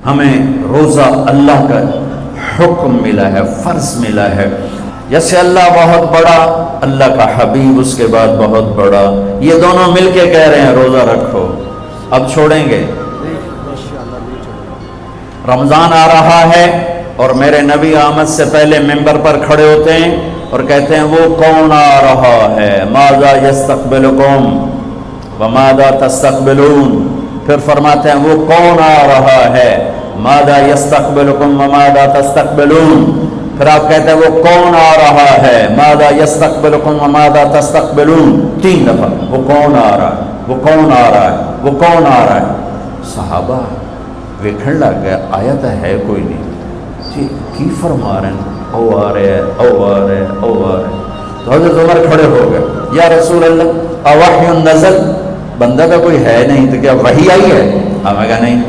ہمیں روزہ اللہ کا حکم ملا ہے، فرض ملا ہے. جیسے اللہ بہت بڑا، اللہ کا حبیب اس کے بعد بہت بڑا، یہ دونوں مل کے کہہ رہے ہیں روزہ رکھو. اب چھوڑیں گے؟ رمضان آ رہا ہے اور میرے نبی آمد سے پہلے ممبر پر کھڑے ہوتے ہیں اور کہتے ہیں وہ کون آ رہا ہے، ماذا یستقبلکم وماذا تستقبلون. پھر فرماتے ہیں وہ کون آ رہا ہے، ماذا یستقبلکم وماذا تستقبلون. پھر آپ کہتے ہیں وہ کون آ رہا ہے، ماذا یستقبلکم وماذا تستقبلون. 3 دفعہ وہ کون آ رہا ہے، وہ کون آ رہا ہے، وہ کون آ رہا ہے. صحابہ ویکھن لگ گیا آیت ہے کوئی نہیں جی کی فرما رہے ہیں، او آ رہے ہیں، او آ رہے ہیں، او آ رہے ہیں. تو حضرت عمر کھڑے ہو گئے، یا رسول اللہ اوحی نزل، بندہ کا کوئی ہے نہیں تو کیا وحی آئی ہے؟ ہمیں کہا نہیں.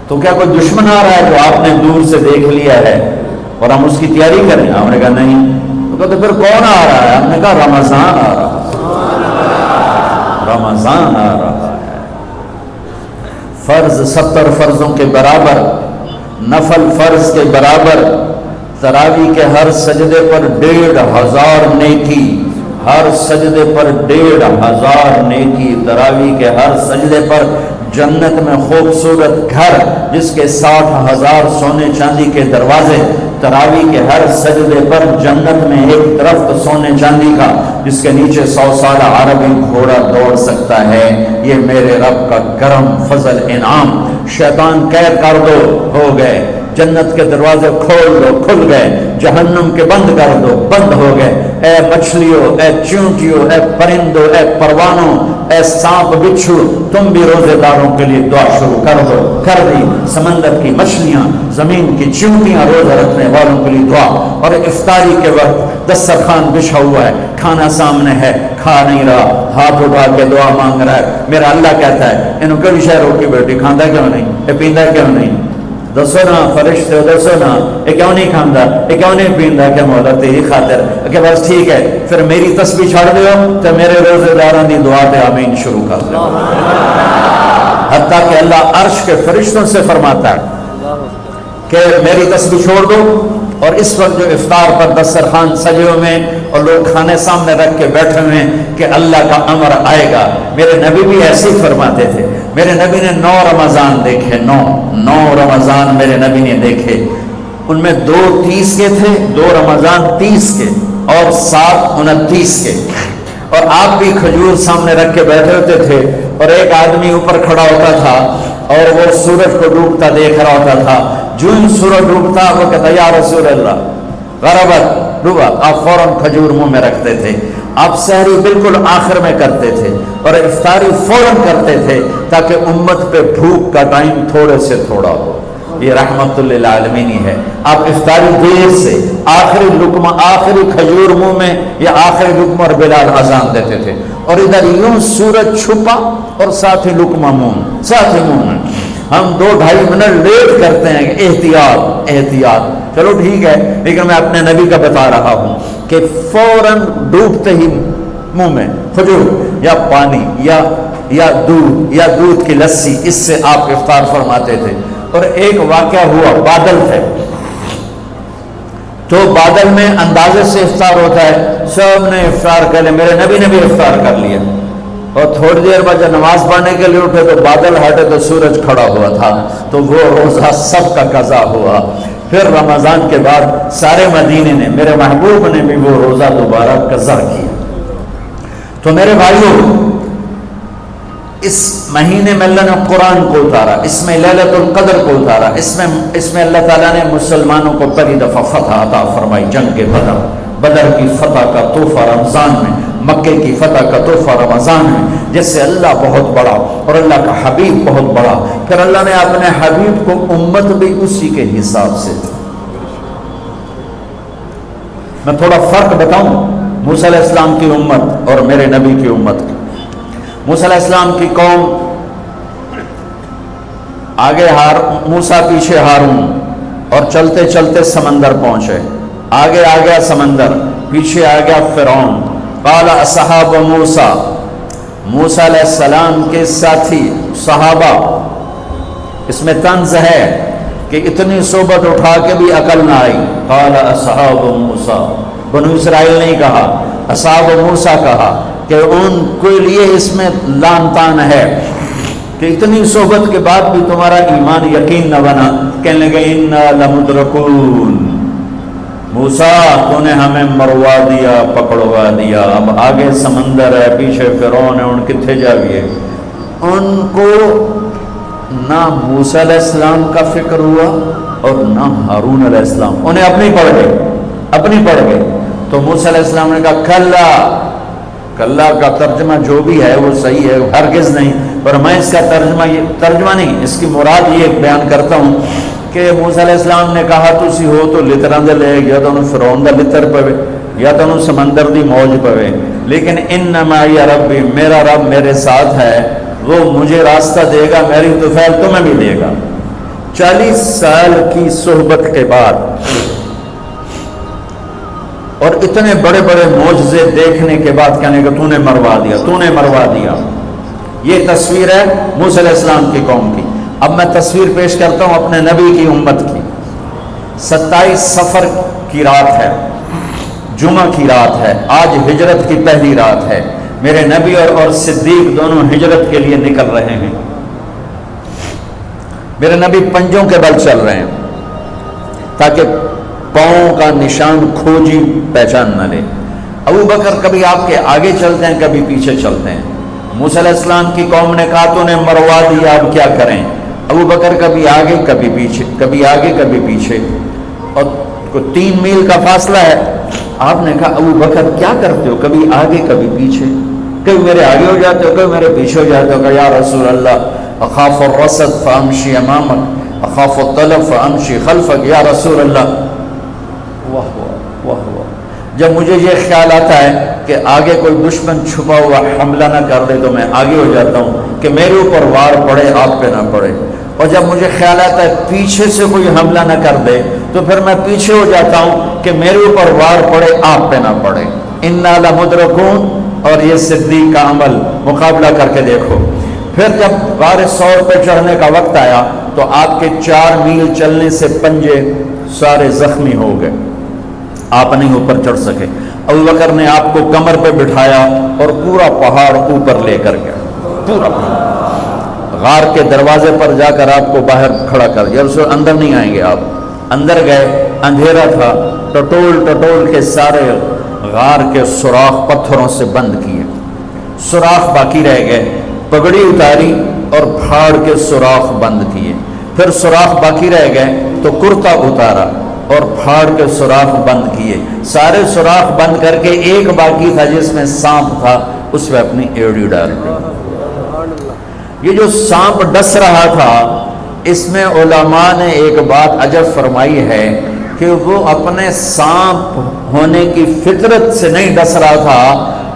تو کیا کوئی دشمن آ رہا ہے جو آپ نے دور سے دیکھ لیا ہے اور ہم اس کی تیاری کریں؟ ہم نے کہا نہیں. تو کہتے پھر کون آ رہا ہے؟ ہم نے کہا رمضان آ رہا ہے، رمضان آ رہا ہے. فرض 70 فرضوں کے برابر، نفل فرض کے برابر. تراویح کے ہر سجدے پر 1500 نیکی، ہر سجدے پر 1500 نیکی. تراویح کے ہر سجدے پر جنت میں خوبصورت گھر جس کے 60,000 سونے چاندی کے دروازے. تراویح کے ہر سجدے پر جنت میں ایک درخت سونے چاندی کا جس کے نیچے 100 سالہ عربی گھوڑا دوڑ سکتا ہے. یہ میرے رب کا کرم فضل انعام. شیطان قید کر دو، ہو گئے. جنت کے دروازے کھول دو، کھل گئے. جہنم کے بند کر دو، بند ہو گئے. اے مچھلیوں، اے چونٹیوں، اے پرندوں، اے پروانوں، اے سانپ بچھو، تم بھی روزے داروں کے لیے دعا شروع کر دو. کر دی. سمندر کی مچھلیاں، زمین کی چونٹیاں، روزہ رکھنے والوں کے لیے دعا. اور افطاری کے وقت دسترخوان بچھا ہوا ہے، کھانا سامنے ہے، کھا نہیں رہا، ہاتھ اٹھا کے دعا مانگ رہا ہے. میرا اللہ کہتا ہے انہوں کئی شہر روٹی بیٹی کھاندہ کیوں نہیں، یہ پیندہ کیوں نہیں؟ دسو نا فرشتے ہو، دسو نا یہ کیوں نہیں کھاندہ، یہ کیوں نہیں پیندہ؟ کہ مولا تیری خاطر کہ بس ٹھیک ہے پھر میری تسبیح چھوڑ دیو تو میرے روزے داران دی دعا تے آمین شروع کر دو. حتیٰ کہ اللہ عرش کے فرشتوں سے فرماتا ہے کہ میری تسبیح چھوڑ دو. اور اس وقت جو افطار پر دسترخوان سجے ہوئے اور لوگ کھانے سامنے رکھ کے بیٹھے ہوئے کہ اللہ کا امر آئے گا. میرے نبی بھی ایسے ہی فرماتے تھے. میرے نبی نے 9 رمضان دیکھے، 9 رمضان میرے نبی نے دیکھے. ان میں 2 30 کے تھے، 2 رمضان 30 کے اور 7 29 کے. اور آپ بھی کھجور سامنے رکھ کے بیٹھے ہوتے تھے اور ایک آدمی اوپر کھڑا ہوتا تھا اور وہ سورج کو ڈوبتا دیکھ رہا ہوتا تھا. جو ہی سورج ڈوبتا وہ کہتا یا رسول اللہ غربت ڈوبا، آپ فوراً کھجور منہ میں رکھتے تھے. آپ سحری بالکل آخر میں کرتے تھے اور افطاری فوراً کرتے تھے تاکہ امت پہ بھوک کا ٹائم تھوڑے سے تھوڑا ہو. یہ رحمت للعالمین ہے. آپ افطاری دیر سے آخری لقمہ، آخری کھجور منہ میں یا آخری لقمہ اور بلال اذان دیتے تھے اور ادھر یوں سورج چھپا اور ساتھ ہی لقمہ منہ، ساتھ ہی منہ میں. ہم 2-2.5 منٹ لیٹ کرتے ہیں کہ احتیاط احتیاط. چلو ٹھیک ہے، لیکن میں اپنے نبی کا بتا رہا ہوں کہ فوراً ڈوبتے ہی منہ میں کھجور یا پانی یا دودھ کی لسی، اس سے آپ افطار فرماتے تھے. اور ایک واقعہ ہوا، بادل تھے تو بادل میں اندازے سے افطار ہوتا ہے. سب نے افطار کر لیا، میرے نبی نے بھی افطار کر لیا. اور تھوڑی دیر بعد جب نماز پڑھنے کے لیے اٹھے تو بادل ہٹے تو سورج کھڑا ہوا تھا. تو وہ روزہ سب کا قضا ہوا. پھر رمضان کے بعد سارے مدینے نے، میرے محبوب نے بھی وہ روزہ دوبارہ قضا کیا. تو میرے بھائیوں، اس مہینے میں اللہ نے قرآن کو اتارا، اس میں لیلۃ القدر کو اتارا، اس میں اللہ تعالیٰ نے مسلمانوں کو پہلی دفعہ فتح عطا فرمائی. جنگ بدر کی فتح کا تحفہ رمضان میں، مکے کی فتح کا تحفہ رمضان میں. جس سے اللہ بہت بڑا اور اللہ کا حبیب بہت بڑا. پھر اللہ نے اپنے حبیب کو امت بھی اسی کے حساب سے. میں تھوڑا فرق بتاؤں موسیٰ علیہ السلام کی امت اور میرے نبی کی امت کی. موسیٰ علیہ السلام کی قوم آگے موسیٰ پیچھے ہارون، اور چلتے چلتے سمندر پہنچے. آگے آ گیا سمندر، پیچھے آ گیا فرعون. قال اصحاب موسیٰ، موسیٰ علیہ السلام کے ساتھی صحابہ اس میں طنز ہے کہ اتنی صحبت اٹھا کے بھی عقل نہ آئی. قال اصحاب موسیٰ، بنو اسرائیل نہیں کہا، اصحاب موسیٰ کہا، کہ ان کے لیے اس میں لان تان ہے کہ اتنی صحبت کے بعد بھی تمہارا ایمان یقین نہ بنا. کہنے لگے انا لمدرکون، موسیٰ تو نے ہمیں مروا دیا، پکڑوا دیا، اب آگے سمندر ہے، پیچھے فرعون ہے، ان کتنے جاویے. ان کو نہ موسیٰ علیہ السلام کا فکر ہوا اور نہ ہارون علیہ السلام، انہیں اپنی پڑھ گئے. تو موسیٰ علیہ السلام نے کہا کلا، کلا کا ترجمہ جو بھی ہے وہ صحیح ہے، ہرگز نہیں، پر میں اس کا ترجمہ نہیں، اس کی مراد یہ بیان کرتا ہوں کہ موسیٰ علیہ السلام نے کہا تسی ہو تو لتراں دے لے، یا تو فرعون دا لتر پوے یا تو سمندر دی موج پوے، لیکن ان معی ربی، میرا رب میرے ساتھ ہے، وہ مجھے راستہ دے گا، میری طفیل تمہیں بھی دے گا. 40 سال کی صحبت کے بعد اور اتنے بڑے بڑے معجزے دیکھنے کے بعد کہنے کہ تو نے مروا دیا. یہ تصویر ہے موسیٰ علیہ السلام کی قوم کی. اب میں تصویر پیش کرتا ہوں اپنے نبی کی امت کی. 27 صفر کی رات ہے، جمعہ کی رات ہے، آج ہجرت کی پہلی رات ہے. میرے نبی اور صدیق دونوں ہجرت کے لیے نکل رہے ہیں. میرے نبی پنجوں کے بل چل رہے ہیں تاکہ پاؤں کا نشان کھوجی پہچان نہ لے. ابو بکر کبھی آپ کے آگے چلتے ہیں، کبھی پیچھے چلتے ہیں. موسیٰ علیہ السلام کی قوم نے کہا تو نے مروا دیا، اب کیا کریں. ابو بکر کبھی آگے کبھی پیچھے، کبھی آگے کبھی پیچھے، اور 3 میل کا فاصلہ ہے. آپ نے کہا ابو بکر کیا کرتے ہو، کبھی آگے کبھی پیچھے، کبھی میرے آگے ہو جاتے ہو، کبھی میرے پیچھے ہو جاتے ہو. کہ یا رسول اللہ اخاف الرصد فامشی امامک اخاف الطلب فامشی خلفک. یا رسول اللہ، واہ واہ واہ واہ، جب مجھے یہ خیال آتا ہے کہ آگے کوئی دشمن چھپا ہوا حملہ نہ کر دے تو میں آگے ہو جاتا ہوں کہ میرے اوپر وار پڑے، آپ پہ نہ پڑے. اور جب مجھے خیال آتا ہے پیچھے سے کوئی حملہ نہ کر دے تو پھر میں پیچھے ہو جاتا ہوں کہ میرے اوپر وار پڑے، آپ پہ نہ پڑے. انا لمدرکون. اور یہ صدیق کا عمل مقابلہ کر کے دیکھو. پھر جب غار ثور پہ چڑھنے کا وقت آیا تو آپ کے 4 میل چلنے سے پنجے سارے زخمی ہو گئے، آپ نہیں اوپر چڑھ سکے. ابو بکر نے آپ کو کمر پہ بٹھایا اور پورا پہاڑ اوپر لے کر گیا، پورا پہاڑ. غار کے دروازے پر جا کر آپ کو باہر کھڑا کر دیا. رسول اندر نہیں آئیں گے. آپ اندر گئے، اندھیرا تھا، ٹٹول کے سارے غار کے سوراخ پتھروں سے بند کیے، سوراخ باقی رہ گئے. پگڑی اتاری اور پھاڑ کے سوراخ بند کیے. پھر سوراخ باقی رہ گئے تو کرتا اتارا اور پھاڑ کے سوراخ بند کیے. سارے سوراخ بند کر کے ایک باقی تھا جس میں سانپ تھا، اس میں اپنی ایڑی ڈال دی. یہ جو سانپ ڈس رہا تھا، اس میں علماء نے ایک بات عجب فرمائی ہے کہ وہ اپنے سانپ ہونے کی فطرت سے نہیں ڈس رہا تھا،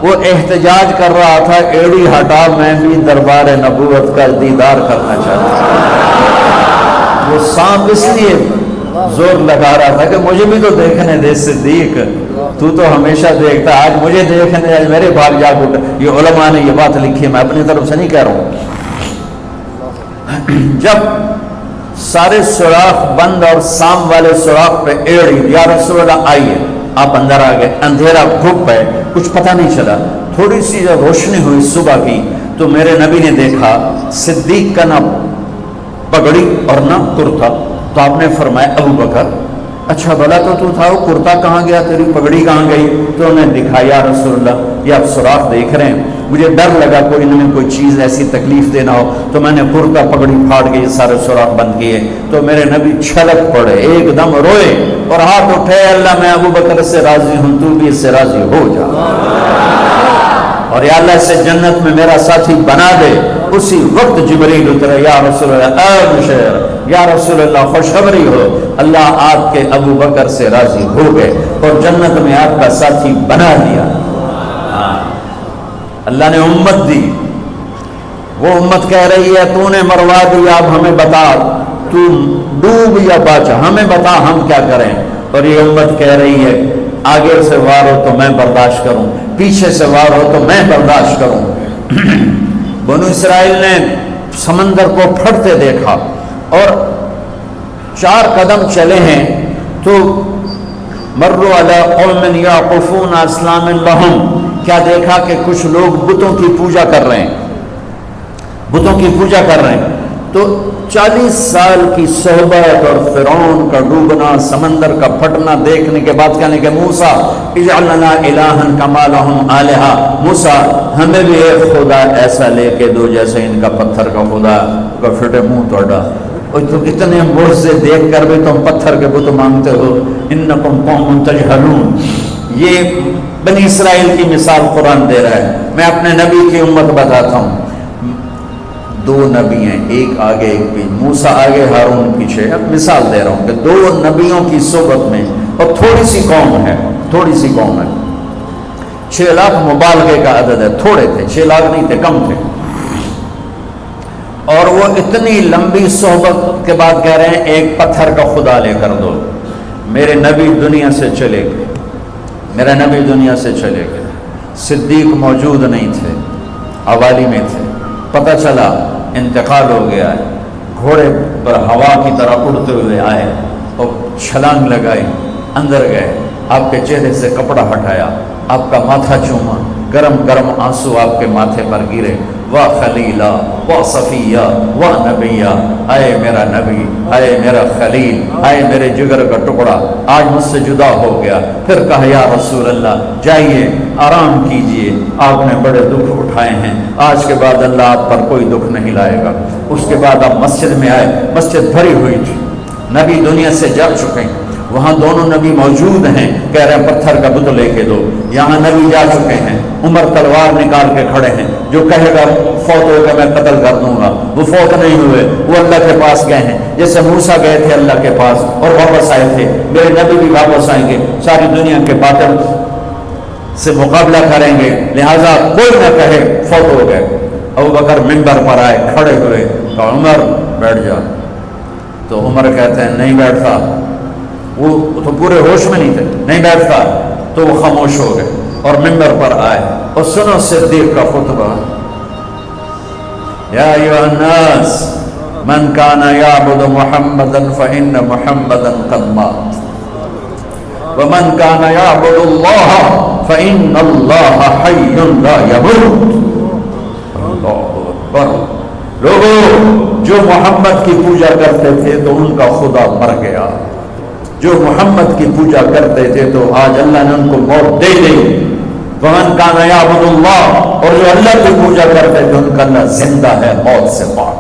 وہ احتجاج کر رہا تھا ایڑی ہٹا، میں بھی دربار نبوت کا دیدار کرنا چاہتا ہوں. وہ سانپ اس لیے زور لگا رہا تھا کہ مجھے بھی تو دیکھنے دے صدیق، تو ہمیشہ دیکھتا، آج مجھے دیکھنے، آج میرے بال جاگ اٹھے. یہ علماء نے یہ بات لکھی ہے، میں اپنی طرف سے نہیں کہہ رہا ہوں. جب سارے سوراخ بند اور سام والے سوراخ پہ ایڑی، یا رسول اللہ آئیے. آپ اندر آ گئے. اندھیرا گھپ ہے، کچھ پتہ نہیں چلا. تھوڑی سی جب روشنی ہوئی صبح کی تو میرے نبی نے دیکھا صدیق کا نہ پگڑی اور نہ کرتا. تو آپ نے فرمایا ابو بکر اچھا بھلا تو تھا، وہ کرتا کہاں گیا، تیری پگڑی کہاں گئی؟ تو انہیں دکھایا یا رسول اللہ یہ آپ سوراخ دیکھ رہے ہیں، مجھے ڈر لگا کوئی انہوں نے کوئی چیز ایسی تکلیف دینا ہو، تو میں نے کرتا پگڑی پھاڑ کے یہ سارے سوراخ بند کیے. تو میرے نبی چھلک پڑے، ایک دم روئے اور ہاتھ اٹھے، اللہ میں ابو بکر سے راضی ہوں، تو بھی اس سے راضی ہو جا، اور یا اللہ اسے جنت میں میرا ساتھی بنا دے. اسی وقت جبریل اترے، یا رسول اللہ ابشر، یا رسول اللہ خوشخبری ہو، اللہ آپ کے ابو بکر سے راضی ہو گئے اور جنت میں آپ کا ساتھی بنا دیا. اللہ نے امت دی. وہ امت کہہ رہی ہے تو نے مروا دیا، اب ہمیں بتا تو ڈوب یا بچا، ہمیں بتا ہم کیا کریں. اور یہ امت کہہ رہی ہے آگے سے وار ہو تو میں برداشت کروں، پیچھے سے وار ہو تو میں برداشت کروں. بنو اسرائیل نے سمندر کو پھٹتے دیکھا، اور 4 قدم چلے ہیں تو مروا علی قوم یعقفون اصنام لہم، کیا دیکھا کہ کچھ لوگ بتوں کی پوجا کر رہے ہیں، بتوں کی پوجا کر رہے ہیں۔ تو 40 سال کی صحبت اور فرعون کا ڈوبنا، سمندر کا پھٹنا دیکھنے کے بعد کہنے کہ موسیٰ اجعل لنا الہا کما لہم آلہہ، موسیٰ ہمیں بھی ایک خدا ایسا لے کے دو جیسے ان کا پتھر کا خدا کا پھٹے منہ توڑا، اور تو اتنے معجزے دیکھ کر بھی تم پتھر کے بت مانگتے ہو، انکم قوم تجہلون۔ یہ بنی اسرائیل کی مثال قرآن دے رہا ہے۔ میں اپنے نبی کی امت بتاتا ہوں، 2 نبی ہیں، ایک آگے ایک پیچھے، موسیٰ آگے ہارون پیچھے۔ اب مثال دے رہا ہوں کہ 2 نبیوں کی صحبت میں، اور تھوڑی سی قوم ہے، تھوڑی سی قوم ہے، 6 لاکھ مبالغے کا عدد ہے، تھوڑے تھے، 6 لاکھ نہیں تھے، کم تھے، اور وہ اتنی لمبی صحبت کے بعد کہہ رہے ہیں ایک پتھر کا خدا لے کر دو۔ میرے نبی دنیا سے چلے گئے، میرا نبی دنیا سے چلے گئے، صدیق موجود نہیں تھے، حوالی میں تھے، پتہ چلا انتقال ہو گیا ہے، گھوڑے پر ہوا کی طرح اڑتے ہوئے آئے اور چھلانگ لگائی، اندر گئے، آپ کے چہرے سے کپڑا ہٹایا، آپ کا ماتھا چوما، گرم گرم آنسو آپ کے ماتھے پر گرے، واہ خلیلہ واہ صفیہ واہ نبیہ، اے میرا نبی، اے میرا خلیل، اے میرے جگر کا ٹکڑا، آج مجھ سے جدا ہو گیا۔ پھر کہا یا رسول اللہ جائیے آرام کیجئے، آپ نے بڑے دکھ اٹھائے ہیں، آج کے بعد اللہ آپ پر کوئی دکھ نہیں لائے گا۔ اس کے بعد آپ مسجد میں آئے، مسجد بھری ہوئی تھی، نبی دنیا سے جا چکے ہیں، وہاں دونوں نبی موجود ہیں، کہہ رہے ہیں پتھر کا بت لے کے دو، یہاں نبی جا چکے ہیں، عمر تلوار نکال کے کھڑے ہیں، جو کہے گا فوت ہو کے میں قتل کر دوں گا، وہ فوت نہیں ہوئے، وہ اللہ کے پاس گئے ہیں، جیسے موسیٰ گئے تھے اللہ کے پاس اور واپس آئے تھے، میرے نبی بھی واپس آئیں گے، ساری دنیا کے باطل سے مقابلہ کریں گے، لہٰذا کوئی نہ کہے فوت ہو گئے۔ ابوبکر منبر پر آئے، کھڑے ہوئے، کہا عمر بیٹھ جا، تو عمر کہتے ہیں نہیں بیٹھتا، وہ تو پورے ہوش میں نہیں تھے، نہیں بیٹھتا، تو وہ خاموش ہو گئے اور منبر پر آئے اور سنو صدیق کا خطبہ، یا ایھا الناس من کان یعبد محمدا فإن محمدا قد مات ومن کان یعبد اللہ فإن اللہ حی لا یموت۔ اللہ اکبر۔ لوگوں جو محمد کی پوجا کرتے تھے تو ان کا خدا مر گیا، جو محمد کی پوجا کرتے تھے تو آج اللہ نے ان کو موت دے دی۔ ومن کان یعبد اللہ، اور جو اللہ کی پوجا کرتے تھے ان کا اللہ زندہ ہے، موت سے پاک۔